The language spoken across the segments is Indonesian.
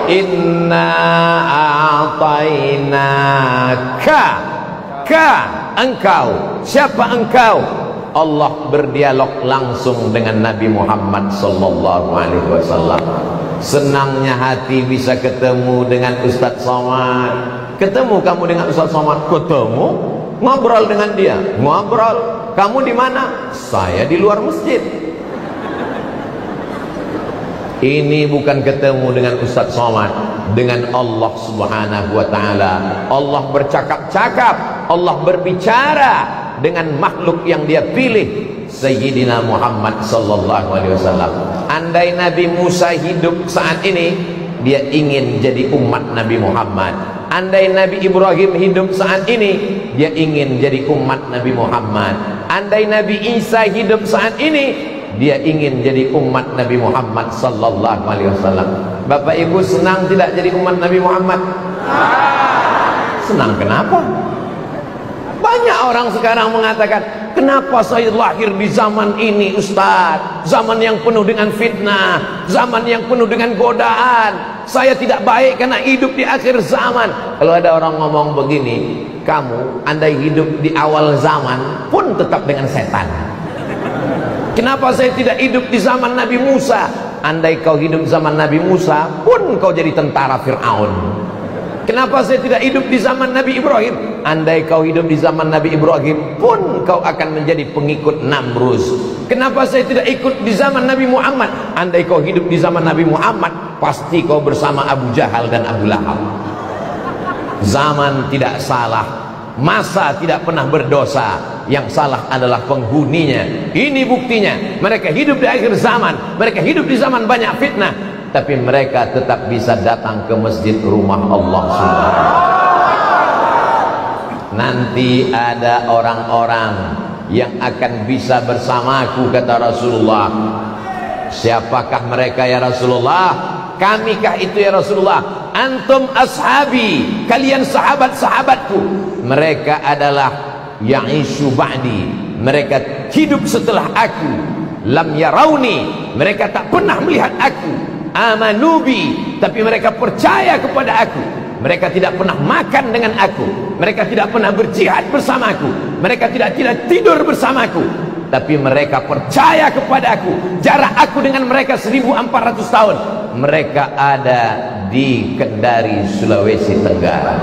Inna a'tainaka. Ka, engkau. Siapa engkau? Allah berdialog langsung dengan Nabi Muhammad sallallahu alaihi wasallam. Senangnya hati bisa ketemu dengan Ustaz Somad. Ketemu kamu dengan Ustaz Somad? Ketemu, ngobrol dengan dia, ngobrol. Kamu di mana? Saya di luar masjid. Ini bukan ketemu dengan Ustaz Somad, dengan Allah Subhanahu wa taala. Allah bercakap-cakap, Allah berbicara dengan makhluk yang dia pilih, Sayyidina Muhammad sallallahu alaihi wasallam. Andai Nabi Musa hidup saat ini, dia ingin jadi umat Nabi Muhammad. Andai Nabi Ibrahim hidup saat ini, dia ingin jadi umat Nabi Muhammad. Andai Nabi Isa hidup saat ini, dia ingin jadi umat Nabi Muhammad sallallahu alaihi wasallam. Bapak Ibu senang tidak jadi umat Nabi Muhammad? Senang kenapa? Banyak orang sekarang mengatakan, kenapa saya lahir di zaman ini Ustaz? Zaman yang penuh dengan fitnah, zaman yang penuh dengan godaan. Saya tidak baik karena hidup di akhir zaman. Kalau ada orang ngomong begini, kamu andai hidup di awal zaman pun tetap dengan setan. Kenapa saya tidak hidup di zaman Nabi Musa? Andai kau hidup zaman Nabi Musa pun kau jadi tentara Fir'aun. Kenapa saya tidak hidup di zaman Nabi Ibrahim? Andai kau hidup di zaman Nabi Ibrahim pun kau akan menjadi pengikut Namrus. Kenapa saya tidak ikut di zaman Nabi Muhammad? Andai kau hidup di zaman Nabi Muhammad, pasti kau bersama Abu Jahal dan Abu Lahab. Zaman tidak salah, masa tidak pernah berdosa, yang salah adalah penghuninya. Ini buktinya, mereka hidup di akhir zaman, mereka hidup di zaman banyak fitnah, tapi mereka tetap bisa datang ke masjid rumah Allah Subhanahu. Nanti ada orang-orang yang akan bisa bersamaku, kata Rasulullah. Siapakah mereka ya Rasulullah? Kamikah itu ya Rasulullah? Antum ashabi, kalian sahabat-sahabatku. Mereka adalah ya'ishu ba'di, mereka hidup setelah aku. Lam yarawni, mereka tak pernah melihat aku. Amanubi, tapi mereka percaya kepada aku. Mereka tidak pernah makan dengan aku, mereka tidak pernah berjihad bersamaku, mereka tidak tidur bersamaku, tapi mereka percaya kepada aku. Jarak aku dengan mereka 1400 tahun. Mereka ada di Kendari, Sulawesi Tenggara.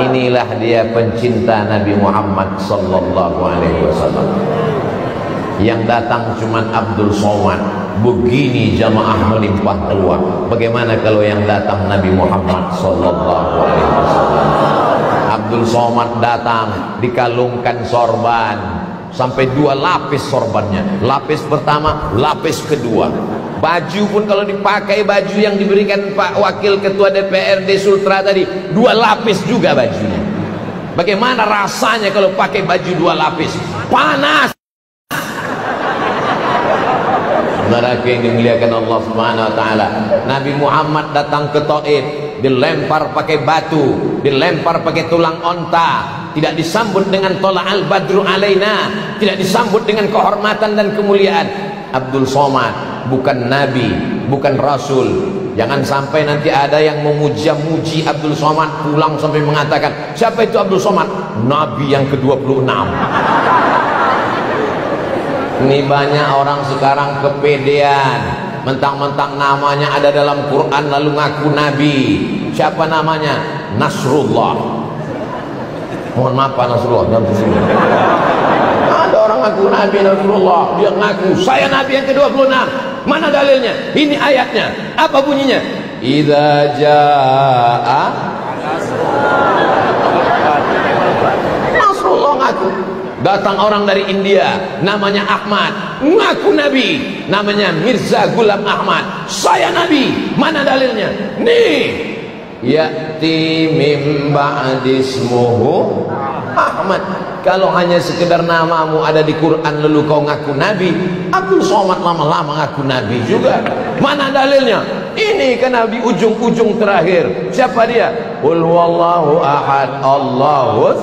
Inilah dia pencinta Nabi Muhammad sallallahu alaihi wasallam. Yang datang cuman Abdul Somad. Begini jamaah melimpah ruah. Bagaimana kalau yang datang Nabi Muhammad sallallahu alaihi wasallam? Abdul Somad datang dikalungkan sorban sampai 2 lapis sorbannya. Lapis pertama, lapis kedua. Baju pun kalau dipakai baju yang diberikan Pak Wakil Ketua DPRD Sultra tadi, 2 lapis juga bajunya. Bagaimana rasanya kalau pakai baju 2 lapis? Panas. Saudara yang dimuliakan Allah Subhanahu wa taala, Nabi Muhammad datang ke Taif, dilempar pakai batu, dilempar pakai tulang onta, tidak disambut dengan tola'al badru alaina, tidak disambut dengan kehormatan dan kemuliaan. Abdul Somad bukan nabi, bukan rasul. Jangan sampai nanti ada yang memuja-muji Abdul Somad pulang sampai mengatakan, siapa itu Abdul Somad? Nabi yang ke-26. Ini banyak orang sekarang kepedean, mentang-mentang namanya ada dalam Quran lalu ngaku nabi. Siapa namanya? Nasrullah. Mohon maaf Pak Nasrullah, jangan pusing. Ada orang ngaku nabi Nasrullah, dia ngaku saya nabi yang ke-26. Mana dalilnya? Ini ayatnya. Apa bunyinya? Idza jaa Nasrullah ngaku. Datang orang dari India, namanya Ahmad, ngaku nabi, namanya Mirza Ghulam Ahmad, saya nabi. Mana dalilnya? Nih, ya'ti mim ba'dismuhu Ahmad. Kalau hanya sekedar namamu ada di Quran lalu kau ngaku nabi, Abdul Somad lama-lama ngaku nabi juga. Mana dalilnya? Ini kan nabi ujung-ujung terakhir. Siapa dia? Qul huwallahu ahad, Allahus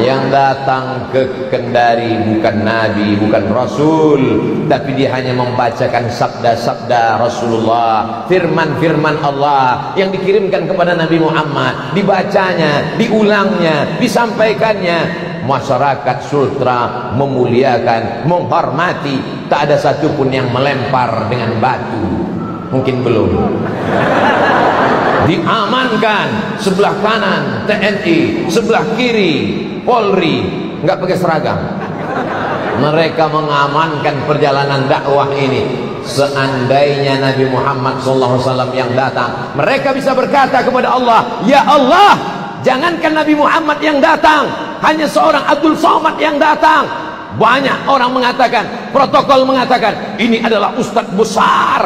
Yang datang ke Kendari bukan Nabi, bukan Rasul, tapi dia hanya membacakan sabda-sabda Rasulullah, firman-firman Allah yang dikirimkan kepada Nabi Muhammad, dibacanya, diulangnya, disampaikannya. Masyarakat Sultra memuliakan, menghormati, tak ada satupun yang melempar dengan batu. Mungkin belum. Diamankan, sebelah kanan TNI, sebelah kiri Polri, nggak pakai seragam. Mereka mengamankan perjalanan dakwah ini. Seandainya Nabi Muhammad SAW yang datang, mereka bisa berkata kepada Allah, ya Allah, jangankan Nabi Muhammad yang datang, hanya seorang Abdul Somad yang datang. Banyak orang mengatakan, protokol mengatakan, ini adalah ustadz besar.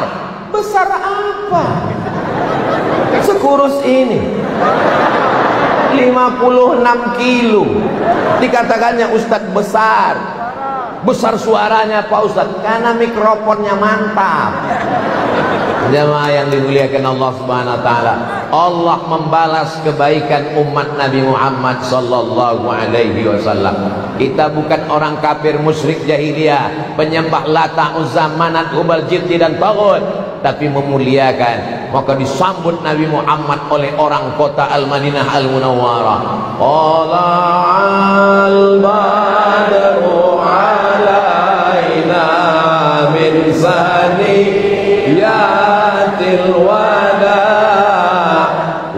Besar apa? Sekurus ini, 56 kilo, dikatakannya ustadz besar. Besar suaranya Pak Ustadz, karena mikrofonnya mantap. Jamaah yang dimuliakan Allah Subhanahu wa taala, Allah membalas kebaikan umat Nabi Muhammad sallallahu alaihi wasallam. Kita bukan orang kafir musyrik jahiliyah, penyembah Lata, Uzza, Manat, Hubal, Jibti dan Taghut, tapi memuliakan. Maka disambut Nabi Muhammad oleh orang kota Al-Madinah Al-Munawwarah. Qala al-badru alaina min saniyatil wada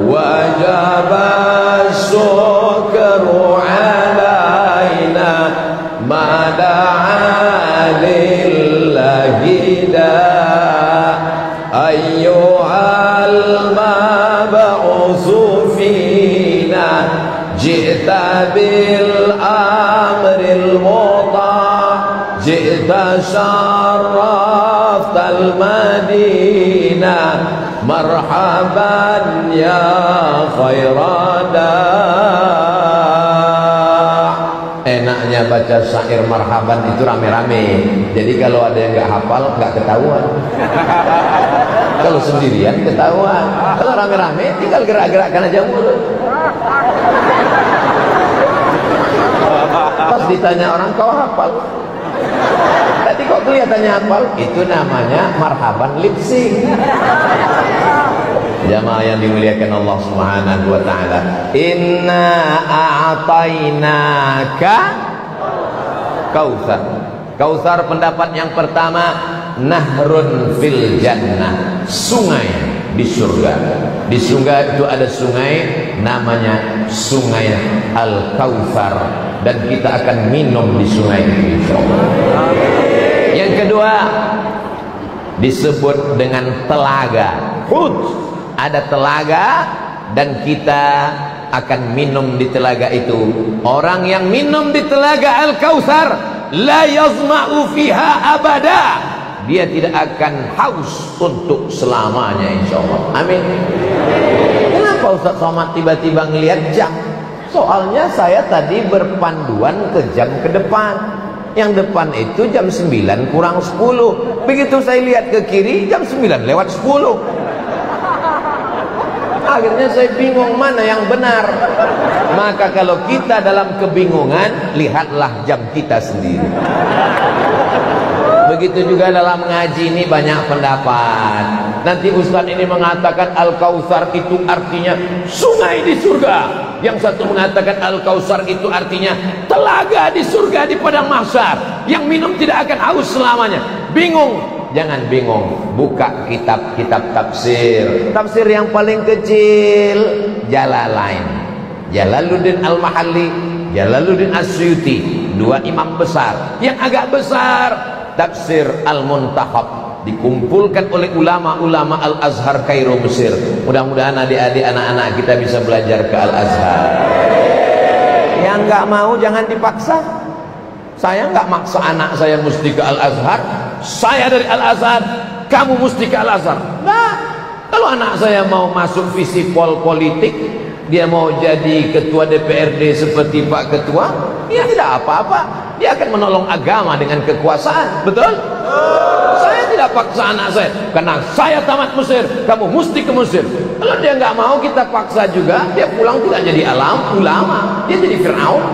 wajaba syukru alaina mada'a lillahi da ayyuhal mab'usu fina ji'ta bil amril muta' ji'ta syarraftal madinah marhaban ya khairada. Enaknya baca syair marhaban itu rame-rame. Jadi kalau ada yang nggak hafal nggak ketahuan. Kalau sendirian ketahuan. Kalau rame-rame tinggal gerak-gerakkan aja mulut. Pas ditanya orang, kau hafal? Tadi kok kelihatannya hafal? Itu namanya marhaban lip sync. Jamaah yang dimuliakan Allah Subhanahu wa taala, inna a'tainaka kautsar. Kautsar pendapat yang pertama, nahrun fil jannah, sungai di surga. Di surga itu ada sungai namanya Sungai Al-Kautsar, dan kita akan minum di sungai itu insyaallah. Yang kedua disebut dengan telaga Hud. Ada telaga dan kita akan minum di telaga itu. Orang yang minum di telaga Al-Kautsar la yazma'u fiha abada, dia tidak akan haus untuk selamanya insyaallah. Amin. Kenapa Ustaz Somad tiba-tiba ngelihat jam? Soalnya saya tadi berpanduan ke jam ke depan. Yang depan itu jam 9 kurang 10. Begitu saya lihat ke kiri jam 9 lewat 10. Akhirnya saya bingung mana yang benar. Maka kalau kita dalam kebingungan, lihatlah jam kita sendiri. Begitu juga dalam ngaji ini banyak pendapat. Nanti Ustaz ini mengatakan Al-Kautsar itu artinya sungai di surga. Yang satu mengatakan Al-Kautsar itu artinya telaga di surga di padang mahsyar. Yang minum tidak akan haus selamanya. Bingung. Jangan bingung, buka kitab-kitab tafsir. Tafsir yang paling kecil Jalalain, Jalaluddin Al-Mahalli, Jalaluddin As-Suyuti, dua imam besar. Yang agak besar Tafsir Al-Muntakhab, dikumpulkan oleh ulama-ulama Al-Azhar Kairo Mesir. Mudah-mudahan adik-adik anak-anak kita bisa belajar ke Al-Azhar. Yang nggak mau jangan dipaksa. Saya nggak maksa anak saya mesti ke Al-Azhar. Saya dari Al-Azhar, kamu mesti ke Al-Azhar. Nah, kalau anak saya mau masuk visipol politik, dia mau jadi ketua DPRD seperti Pak Ketua, ya tidak apa-apa. Dia akan menolong agama dengan kekuasaan. Betul? Saya tidak paksa anak saya, karena saya tamat Mesir, kamu mesti ke Mesir. Kalau dia nggak mau, kita paksa juga, dia pulang tidak jadi ulama, dia jadi Fir'aun.